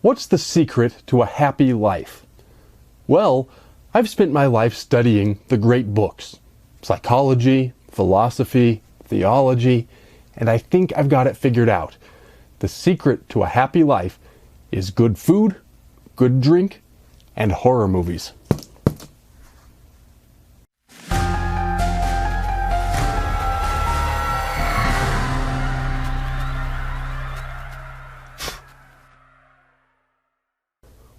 What's the secret to a happy life? Well, I've spent my life studying the great books. Psychology, philosophy, theology, and I think I've got it figured out. The secret to a happy life is good food, good drink, and horror movies.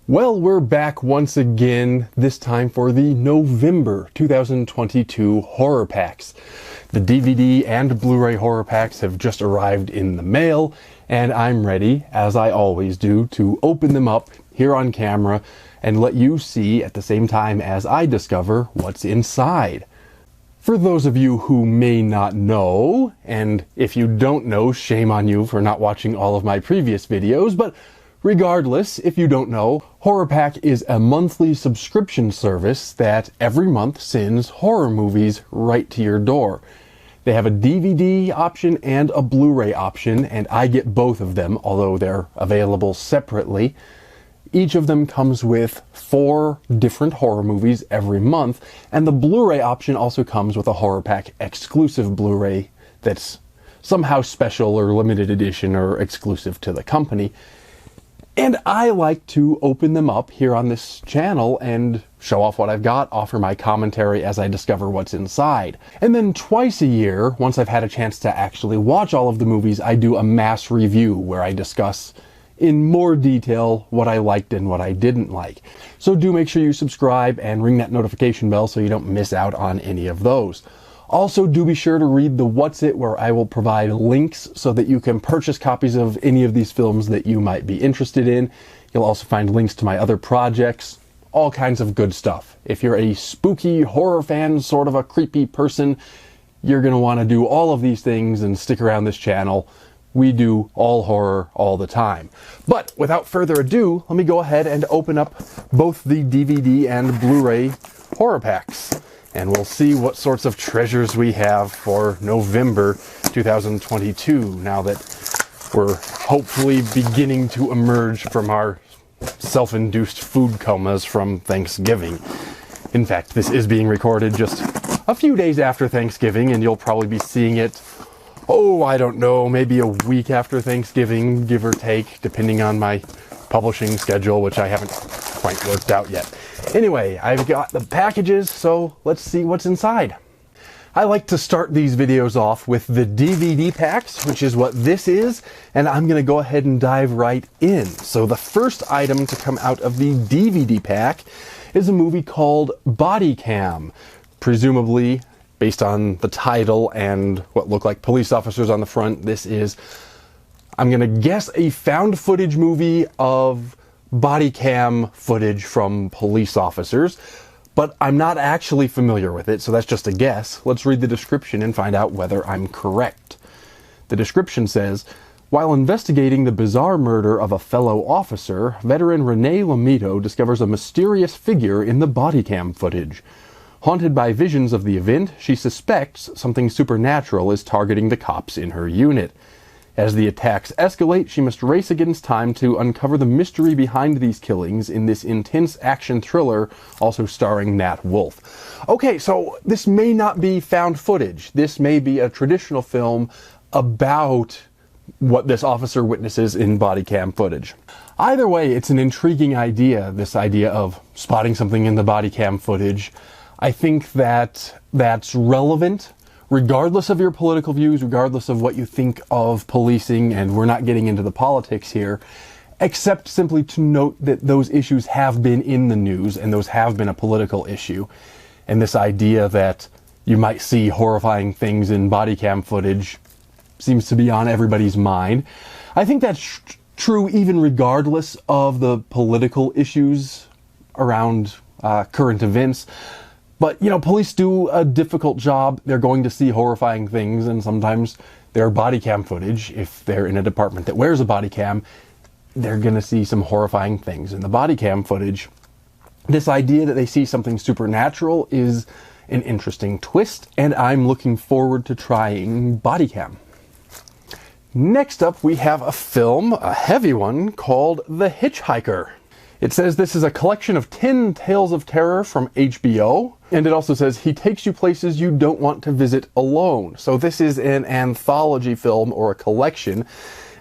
Well, we're back once again, this time for the November 2022 horror packs. The DVD and Blu-ray horror packs have just arrived in the mail, and I'm ready, as I always do, to open them up here on camera and let you see at the same time as I discover what's inside. For those of you who may not know, and if you don't know, shame on you for not watching all of my previous videos, but regardless, if you don't know, HorrorPack is a monthly subscription service that every month sends horror movies right to your door. They have a DVD option and a Blu-ray option, and I get both of them, although they're available separately. Each of them comes with 4 different horror movies every month, and the Blu-ray option also comes with a HorrorPack exclusive Blu-ray that's somehow special or limited edition or exclusive to the company. And I like to open them up here on this channel and show off what I've got, offer my commentary as I discover what's inside. And then twice a year, once I've had a chance to actually watch all of the movies, I do a mass review where I discuss in more detail what I liked and what I didn't like. So do make sure you subscribe and ring that notification bell so you don't miss out on any of those. Also, do be sure to read the What's It, where I will provide links so that you can purchase copies of any of these films that you might be interested in. You'll also find links to my other projects, all kinds of good stuff. If you're a spooky horror fan, sort of a creepy person, you're going to want to do all of these things and stick around this channel. We do all horror all the time. But without further ado, let me go ahead and open up both the DVD and Blu-ray horror packs. And we'll see what sorts of treasures we have for November 2022, now that we're hopefully beginning to emerge from our self-induced food comas from Thanksgiving. In fact, this is being recorded just a few days after Thanksgiving, and you'll probably be seeing it, I don't know, maybe a week after Thanksgiving, give or take, depending on my publishing schedule, which I haven't quite worked out yet. Anyway, I've got the packages, so let's see what's inside. I like to start these videos off with the DVD packs, which is what this is, and I'm going to go ahead and dive right in. So the first item to come out of the DVD pack is a movie called Body Cam, presumably based on the title and what look like police officers on the front. This is, I'm going to guess, a found footage movie of body cam footage from police officers, but I'm not actually familiar with it, so that's just a guess. Let's read the description and find out whether I'm correct. The description says, while investigating the bizarre murder of a fellow officer, veteran Renee Lomito discovers a mysterious figure in the body cam footage. Haunted by visions of the event, she suspects something supernatural is targeting the cops in her unit. As the attacks escalate, she must race against time to uncover the mystery behind these killings in this intense action thriller, also starring Nat Wolff. Okay, so this may not be found footage. This may be a traditional film about what this officer witnesses in body cam footage. Either way, it's an intriguing idea, this idea of spotting something in the body cam footage. I think that that's relevant regardless of your political views, regardless of what you think of policing, and we're not getting into the politics here, except simply to note that those issues have been in the news, and those have been a political issue. And this idea that you might see horrifying things in body cam footage seems to be on everybody's mind. I think that's true even regardless of the political issues around current events. But, police do a difficult job. They're going to see horrifying things, and sometimes their body cam footage, if they're in a department that wears a body cam, they're going to see some horrifying things in the body cam footage. This idea that they see something supernatural is an interesting twist, and I'm looking forward to trying body cam. Next up, we have a film, a heavy one, called The Hitchhiker. It says this is a collection of 10 tales of terror from HBO, and it also says he takes you places you don't want to visit alone. So this is an anthology film or a collection,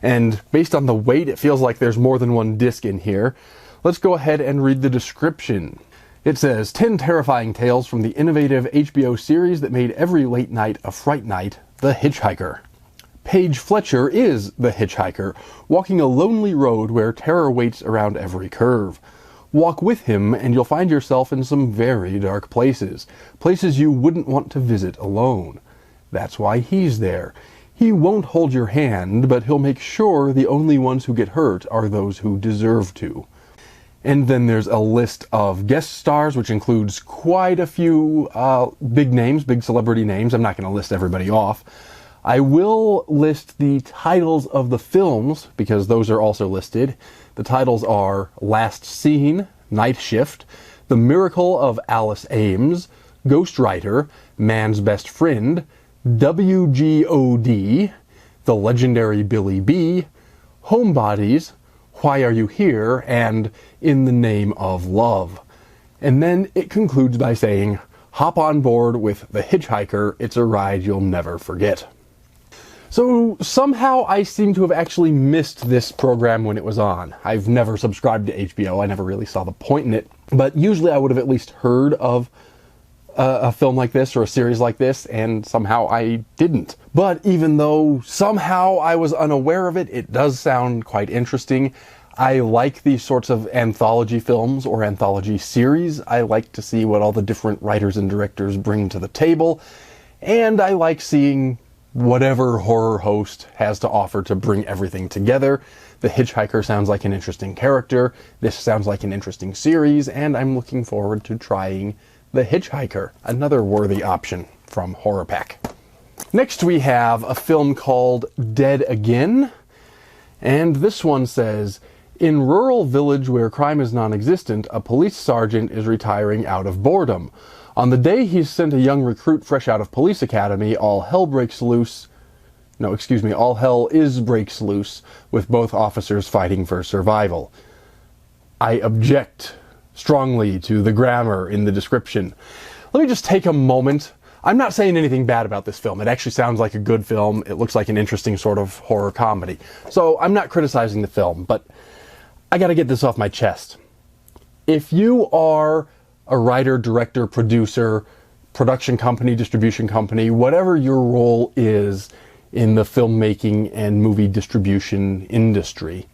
and based on the weight, it feels like there's more than one disc in here. Let's go ahead and read the description. It says, 10 terrifying tales from the innovative HBO series that made every late night a fright night, The Hitchhiker. Paige Fletcher is the hitchhiker, walking a lonely road where terror waits around every curve. Walk with him and you'll find yourself in some very dark places, places you wouldn't want to visit alone. That's why he's there. He won't hold your hand, but he'll make sure the only ones who get hurt are those who deserve to. And then there's a list of guest stars, which includes quite a few big names, big celebrity names. I'm not going to list everybody off. I will list the titles of the films, because those are also listed. The titles are Last Scene, Night Shift, The Miracle of Alice Ames, Ghostwriter, Man's Best Friend, WGOD, The Legendary Billy B, Homebodies, Why Are You Here, and In the Name of Love. And then it concludes by saying, hop on board with The Hitchhiker, it's a ride you'll never forget. So somehow I seem to have actually missed this program when it was on. I've never subscribed to HBO, I never really saw the point in it, but usually I would have at least heard of a film like this or a series like this, and somehow I didn't. But even though somehow I was unaware of it, it does sound quite interesting. I like these sorts of anthology films or anthology series. I like to see what all the different writers and directors bring to the table, and I like seeing whatever horror host has to offer to bring everything together. The Hitchhiker sounds like an interesting character, this sounds like an interesting series, and I'm looking forward to trying The Hitchhiker, another worthy option from HorrorPack. Next we have a film called Dead Again, and this one says, in rural village where crime is non-existent, a police sergeant is retiring out of boredom. On the day he's sent a young recruit fresh out of police academy, all hell breaks loose. All hell breaks loose, with both officers fighting for survival. I object strongly to the grammar in the description. Let me just take a moment. I'm not saying anything bad about this film. It actually sounds like a good film. It looks like an interesting sort of horror comedy. So I'm not criticizing the film, but I gotta get this off my chest. If you are a writer, director, producer, production company, distribution company, whatever your role is in the filmmaking and movie distribution industry,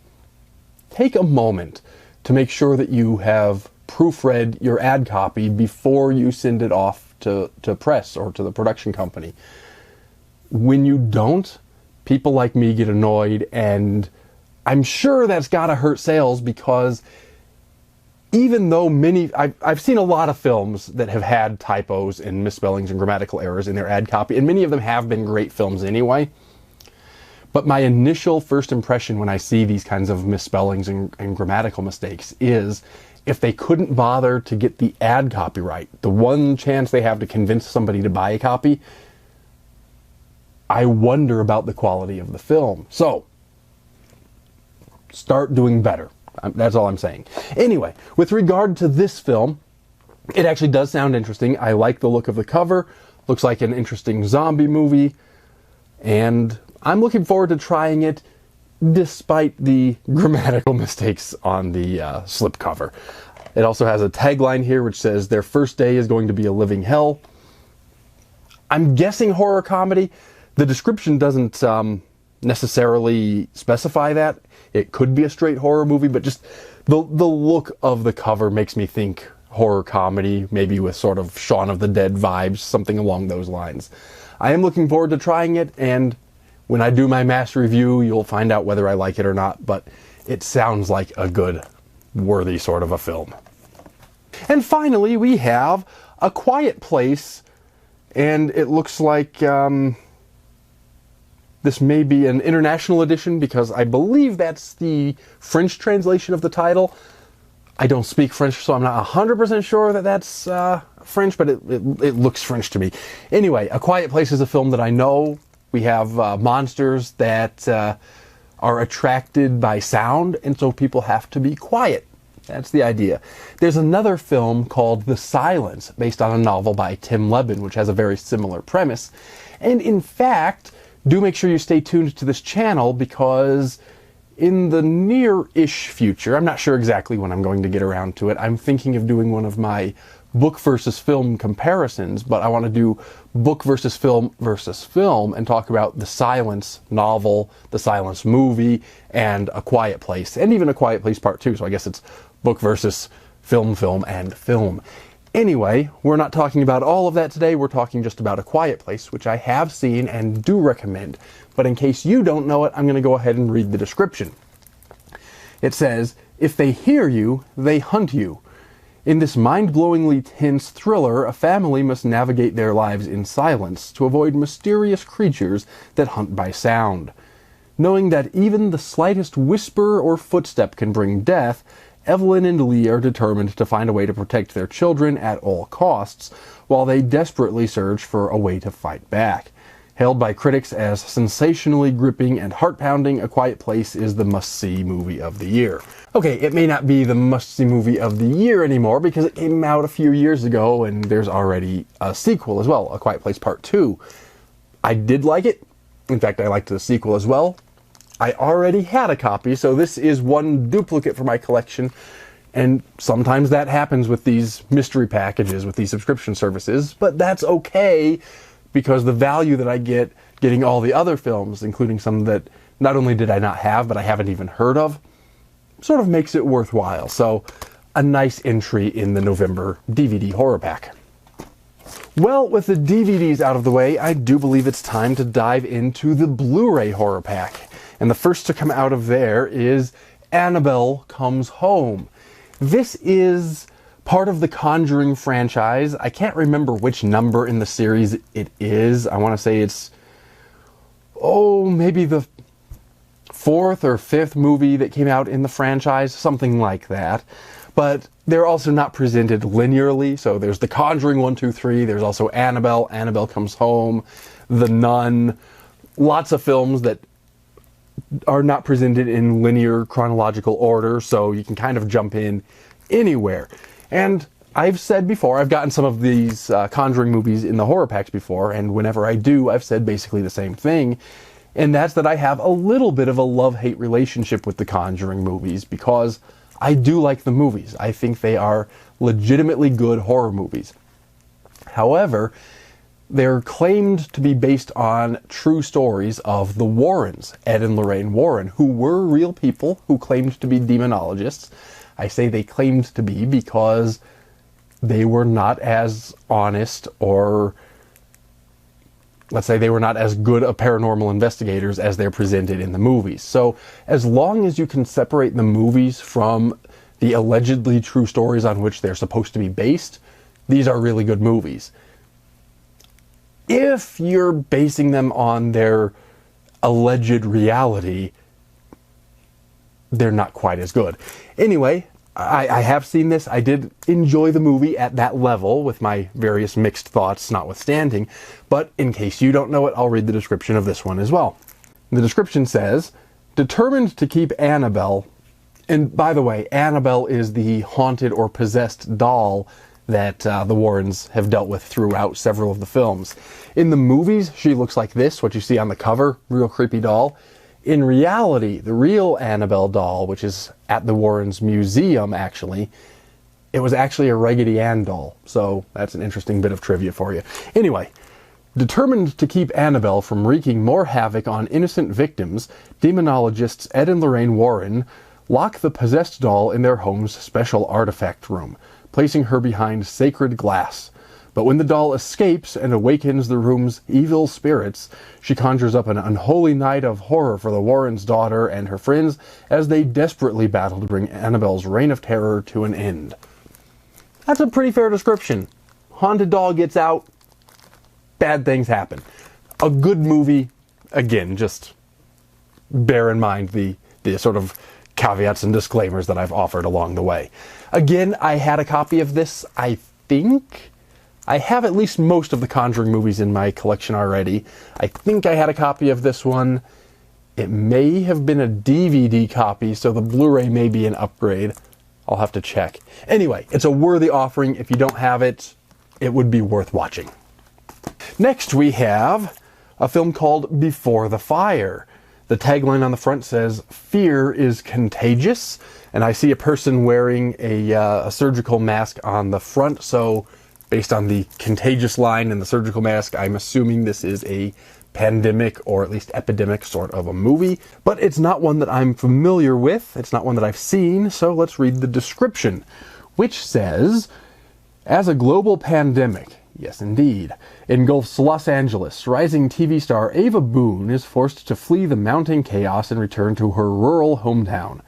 take a moment to make sure that you have proofread your ad copy before you send it off to press or to the production company. When you don't, people like me get annoyed, and I'm sure that's gotta hurt sales, because even though I've seen a lot of films that have had typos and misspellings and grammatical errors in their ad copy, and many of them have been great films anyway. But my initial first impression when I see these kinds of misspellings and grammatical mistakes is, if they couldn't bother to get the ad copy right, the one chance they have to convince somebody to buy a copy, I wonder about the quality of the film. So, start doing better. That's all I'm saying. Anyway, with regard to this film, it actually does sound interesting. I like the look of the cover. Looks like an interesting zombie movie. And I'm looking forward to trying it, despite the grammatical mistakes on the slipcover. It also has a tagline here which says, their first day is going to be a living hell. I'm guessing horror comedy. The description doesn't necessarily specify that. It could be a straight horror movie, but just the look of the cover makes me think horror comedy, maybe with sort of Shaun of the Dead vibes, something along those lines. I am looking forward to trying it, and when I do my mass review, you'll find out whether I like it or not, but it sounds like a good, worthy sort of a film. And finally, we have A Quiet Place, and it looks like this may be an international edition, because I believe that's the French translation of the title. I don't speak French, so I'm not 100% sure that that's French, but it looks French to me. Anyway, A Quiet Place is a film that I know We have monsters that are attracted by sound, and so people have to be quiet. That's the idea. There's another film called The Silence, based on a novel by Tim Lebbon, which has a very similar premise. And in fact, do make sure you stay tuned to this channel, because in the near-ish future, I'm not sure exactly when I'm going to get around to it, I'm thinking of doing one of my book versus film comparisons, but I want to do book versus film and talk about The Silence novel, The Silence movie, and A Quiet Place, and even A Quiet Place Part 2, so I guess it's book versus film, and film. Anyway, we're not talking about all of that today, we're talking just about A Quiet Place, which I have seen and do recommend. But in case you don't know it, I'm going to go ahead and read the description. It says, "If they hear you, they hunt you. In this mind-blowingly tense thriller, a family must navigate their lives in silence to avoid mysterious creatures that hunt by sound. Knowing that even the slightest whisper or footstep can bring death, Evelyn and Lee are determined to find a way to protect their children at all costs, while they desperately search for a way to fight back. Hailed by critics as sensationally gripping and heart-pounding, A Quiet Place is the must-see movie of the year." Okay, it may not be the must-see movie of the year anymore, because it came out a few years ago, and there's already a sequel as well, A Quiet Place Part 2. I did like it. In fact, I liked the sequel as well. I already had a copy, so this is one duplicate for my collection, and sometimes that happens with these mystery packages, with these subscription services, but that's okay, because the value that I get getting all the other films, including some that not only did I not have, but I haven't even heard of, sort of makes it worthwhile. So, a nice entry in the November DVD horror pack. Well, with the DVDs out of the way, I do believe it's time to dive into the Blu-ray horror pack. And the first to come out of there is Annabelle Comes Home. This is part of the Conjuring franchise. I can't remember which number in the series it is. I want to say it's, maybe the 4th or 5th movie that came out in the franchise, something like that. But they're also not presented linearly, so there's The Conjuring 1, 2, 3, there's also Annabelle, Annabelle Comes Home, The Nun, lots of films that are not presented in linear chronological order, so you can kind of jump in anywhere. And I've said before, I've gotten some of these Conjuring movies in the horror packs before, and whenever I do, I've said basically the same thing, and that's that I have a little bit of a love-hate relationship with the Conjuring movies, because I do like the movies. I think they are legitimately good horror movies. However, they're claimed to be based on true stories of the Warrens, Ed and Lorraine Warren, who were real people who claimed to be demonologists. I say they claimed to be because they were not as honest, or let's say they were not as good of paranormal investigators as they're presented in the movies. So as long as you can separate the movies from the allegedly true stories on which they're supposed to be based, these are really good movies. If you're basing them on their alleged reality, they're not quite as good. Anyway, I have seen this. I did enjoy the movie at that level, with my various mixed thoughts notwithstanding. But in case you don't know it, I'll read the description of this one as well. The description says, "Determined to keep Annabelle," and by the way, Annabelle is the haunted or possessed doll that the Warrens have dealt with throughout several of the films. In the movies, she looks like this, what you see on the cover, real creepy doll. In reality, the real Annabelle doll, which is at the Warrens Museum actually, it was actually a Raggedy Ann doll. So that's an interesting bit of trivia for you. Anyway, determined to keep Annabelle from wreaking more havoc on innocent victims, demonologists Ed and Lorraine Warren lock the possessed doll in their home's special artifact room, placing her behind sacred glass. But when the doll escapes and awakens the room's evil spirits, she conjures up an unholy night of horror for the Warrens' daughter and her friends as they desperately battle to bring Annabelle's reign of terror to an end. That's a pretty fair description. Haunted doll gets out, bad things happen. A good movie, again, just bear in mind the sort of caveats and disclaimers that I've offered along the way. Again, I had a copy of this, I think, I have at least most of the Conjuring movies in my collection already. I think I had a copy of this one. It may have been a DVD copy, so the Blu-ray may be an upgrade. I'll have to check. Anyway, it's a worthy offering. If you don't have it, it would be worth watching. Next, we have a film called Before the Fire. The tagline on the front says, "Fear is contagious," and I see a person wearing a surgical mask on the front, so based on the contagious line and the surgical mask, I'm assuming this is a pandemic or at least epidemic sort of a movie, but it's not one that I'm familiar with. It's not one that I've seen, so let's read the description, which says, "As a global pandemic," yes indeed, "engulfs Los Angeles, rising TV star Ava Boone is forced to flee the mounting chaos and return to her rural hometown.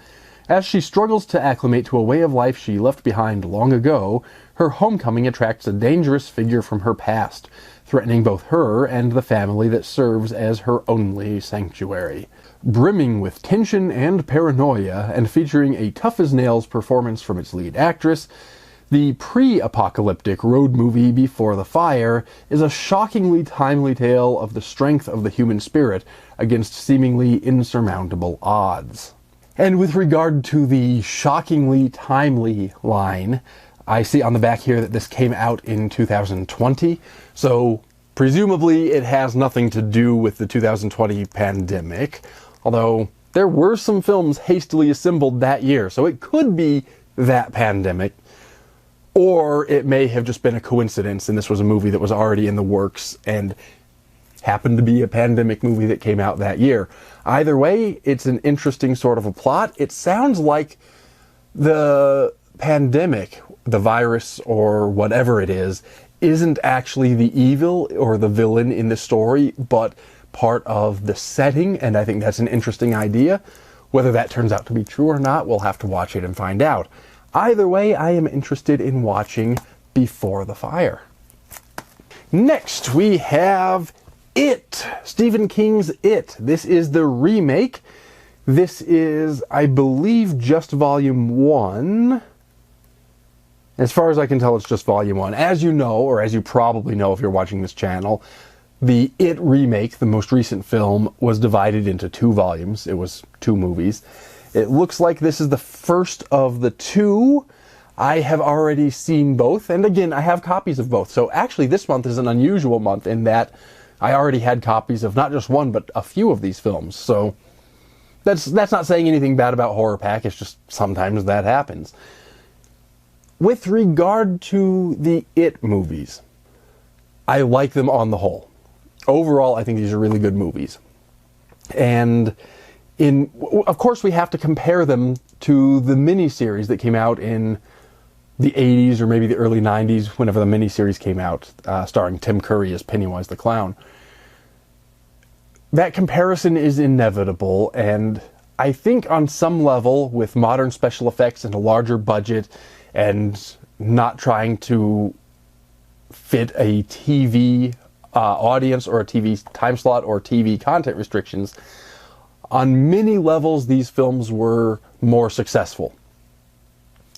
As she struggles to acclimate to a way of life she left behind long ago, her homecoming attracts a dangerous figure from her past, threatening both her and the family that serves as her only sanctuary. Brimming with tension and paranoia, and featuring a tough-as-nails performance from its lead actress, the pre-apocalyptic road movie Before the Fire is a shockingly timely tale of the strength of the human spirit against seemingly insurmountable odds." And with regard to the shockingly timely line, I see on the back here that this came out in 2020, so presumably it has nothing to do with the 2020 pandemic, although there were some films hastily assembled that year, so it could be that pandemic, or it may have just been a coincidence and this was a movie that was already in the works and happened to be a pandemic movie that came out that year. Either way, it's an interesting sort of a plot. It sounds like the pandemic, the virus or whatever it is, isn't actually the evil or the villain in the story, but part of the setting, and I think that's an interesting idea. Whether that turns out to be true or not, we'll have to watch it and find out. Either way, I am interested in watching Before the Fire. Next, we have It, Stephen King's It. This is the remake. This is, I believe, just Volume 1. As far as I can tell, it's just Volume 1. As you know, or as you probably know if you're watching this channel, the It remake, the most recent film, was divided into 2 volumes. It was 2 movies. It looks like this is the first of the 2. I have already seen both, and again, I have copies of both. So actually, this month is an unusual month in that I already had copies of not just one, but a few of these films. So that's not saying anything bad about HorrorPack. It's just sometimes that happens. With regard to the It movies, I like them on the whole. Overall, I think these are really good movies. And of course, we have to compare them to the miniseries that came out in the 80s or maybe the early 90s, whenever the miniseries came out, starring Tim Curry as Pennywise the Clown. That comparison is inevitable, and I think on some level, with modern special effects and a larger budget, and not trying to fit a TV audience or a TV time slot or TV content restrictions, on many levels these films were more successful.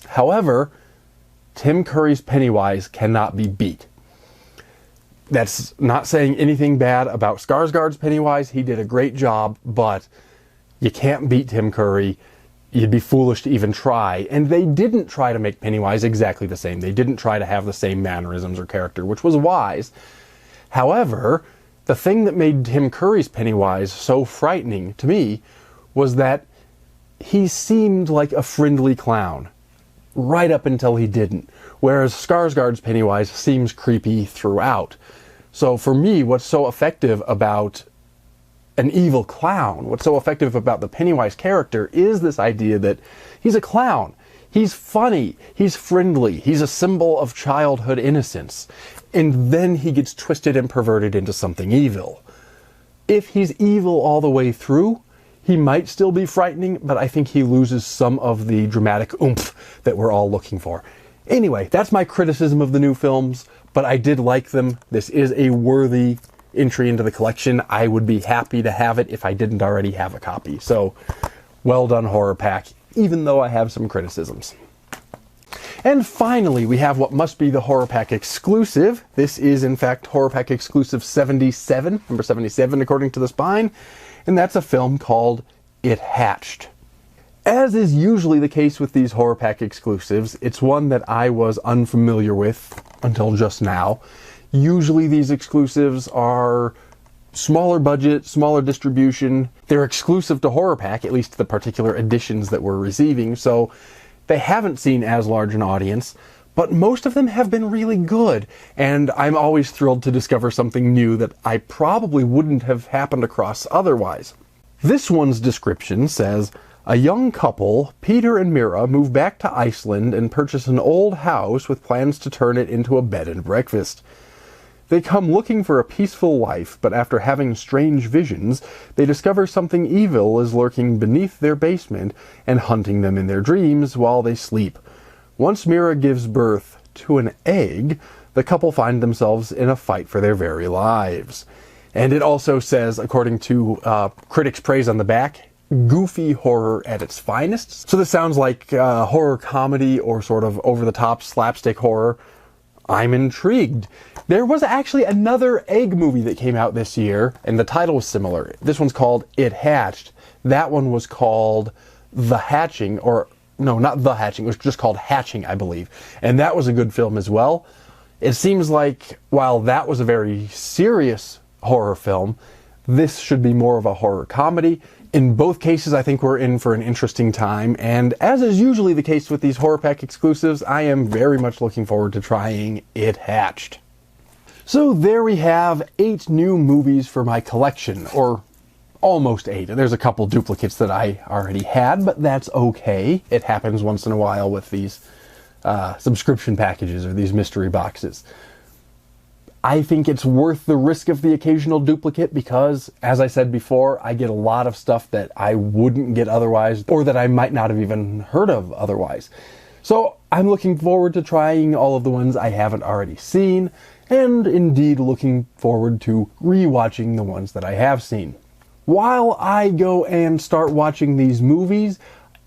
However, Tim Curry's Pennywise cannot be beat. That's not saying anything bad about Skarsgård's Pennywise. He did a great job, but you can't beat Tim Curry. You'd be foolish to even try. And they didn't try to make Pennywise exactly the same. They didn't try to have the same mannerisms or character, which was wise. However, the thing that made Tim Curry's Pennywise so frightening to me was that he seemed like a friendly clown right up until he didn't, whereas Skarsgård's Pennywise seems creepy throughout. So for me, what's so effective about an evil clown, what's so effective about the Pennywise character is this idea that he's a clown. He's funny, he's friendly, he's a symbol of childhood innocence. And then he gets twisted and perverted into something evil. If he's evil all the way through, he might still be frightening, but I think he loses some of the dramatic oomph that we're all looking for. Anyway, that's my criticism of the new films, but I did like them. This is a worthy entry into the collection. I would be happy to have it if I didn't already have a copy. So, well done, HorrorPack, even though I have some criticisms. And finally, we have what must be the HorrorPack exclusive. This is, in fact, HorrorPack exclusive 77, number 77 according to the spine, and that's a film called It Hatched. As is usually the case with these HorrorPack exclusives, it's one that I was unfamiliar with until just now. Usually these exclusives are smaller budget, smaller distribution. They're exclusive to HorrorPack, at least the particular editions that we're receiving, so they haven't seen as large an audience, but most of them have been really good, and I'm always thrilled to discover something new that I probably wouldn't have happened across otherwise. This one's description says, a young couple, Peter and Mira, move back to Iceland and purchase an old house with plans to turn it into a bed and breakfast. They come looking for a peaceful life, but after having strange visions, they discover something evil is lurking beneath their basement and hunting them in their dreams while they sleep. Once Mira gives birth to an egg, the couple find themselves in a fight for their very lives. And it also says, according to critics' praise on the back, goofy horror at its finest. So this sounds like horror comedy or sort of over-the-top slapstick horror. I'm intrigued. There was actually another egg movie that came out this year, and the title was similar. This one's called It Hatched. That one was called The Hatching, or no, not The Hatching, it was just called Hatching, I believe. And that was a good film as well. It seems like while that was a very serious horror film, this should be more of a horror comedy. In both cases, I think we're in for an interesting time, and as is usually the case with these HorrorPack exclusives, I am very much looking forward to trying It Hatched. So there we have 8 new movies for my collection, or almost 8. There's a couple duplicates that I already had, but that's okay. It happens once in a while with these subscription packages or these mystery boxes. I think it's worth the risk of the occasional duplicate because, as I said before, I get a lot of stuff that I wouldn't get otherwise, or that I might not have even heard of otherwise. So I'm looking forward to trying all of the ones I haven't already seen, and indeed looking forward to rewatching the ones that I have seen. While I go and start watching these movies,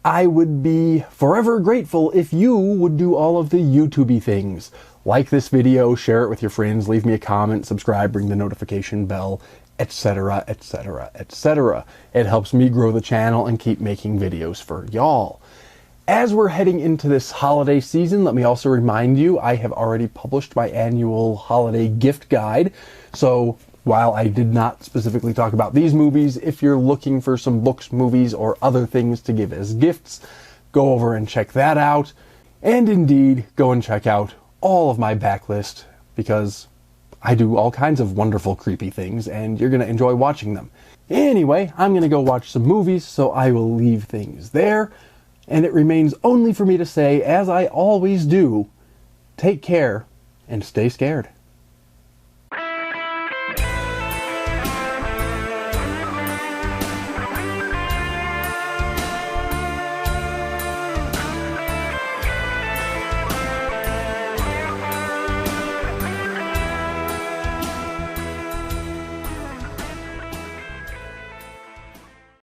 I would be forever grateful if you would do all of the YouTube-y things. Like this video, share it with your friends, leave me a comment, subscribe, ring the notification bell, etc., etc., etc. It helps me grow the channel and keep making videos for y'all. As we're heading into this holiday season, let me also remind you, I have already published my annual holiday gift guide. So while I did not specifically talk about these movies, if you're looking for some books, movies, or other things to give as gifts, go over and check that out. And indeed, go and check out all of my backlist, because I do all kinds of wonderful creepy things and you're going to enjoy watching them. Anyway, I'm going to go watch some movies, so I will leave things there, and it remains only for me to say, as I always do, take care and stay scared.